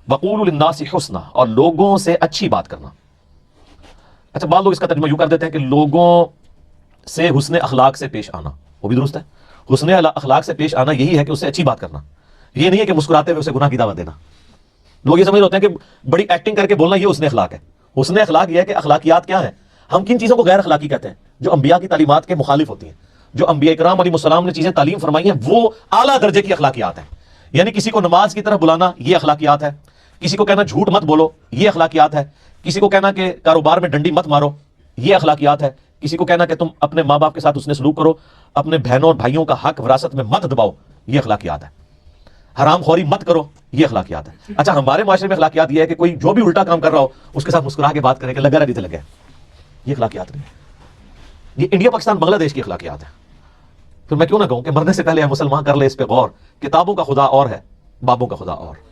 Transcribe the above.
वक़ूलु लिन्नासि हुस्ना, और लोगों से अच्छी बात करना। अच्छा, बाद लोग इसका तर्जुमा यूं कर देते हैं कि लोगों से हुस्न अखलाक से पेश आना, वो भी दुरुस्त है। हुस्न अखलाक से पेश आना यही है कि उससे अच्छी बात करना, ये नहीं है कि मुस्कुराते हुए उसे गुनाह की दावत देना। लोग ये समझ होते हैं कि बड़ी एक्टिंग करके बोलना ये हुस्न अखलाक है। हुस्न अखलाक यह है कि अखलाकियात क्या है, हम किन चीज़ों को गैर अखलाकी कहते हैं, जो अंबिया की तालीमात के मुखालिफ होती हैं। जो अंबिया इकराम अलैहिस्सलाम ने चीज़ें तालीम फरमाई हैं वो आला दर्जे की अखलाकियात हैं। यानी किसी को नमाज की तरफ बुलाना ये अखलाकियात है, किसी को कहना झूठ मत बोलो ये अखलाकियात है, किसी को कहना कि कारोबार में डंडी मत मारो ये अखलाकियात है, किसी को कहना कि तुम अपने माँ बाप के साथ उसने सलूक करो, अपने बहनों और भाइयों का हक विरासत में मत दबाओ ये अखलाकियात है, हराम खोरी मत करो ये अखलाकियात है। अच्छा, हमारे माशरे में अखलाकियात ये है कि कोई जो भी उल्टा काम कर रहा हो उसके साथ मुस्कुरा के बात करे कि लगा रही थे लगे, ये अखलाकियात नहीं। ये इंडिया पाकिस्तान बांग्लादेश की अखलाकियात है। फिर मैं क्यों ना कहूं कि मरने से पहले मुसलमान कर ले इस पे गौर, किताबों का खुदा और है, बाबों का खुदा और।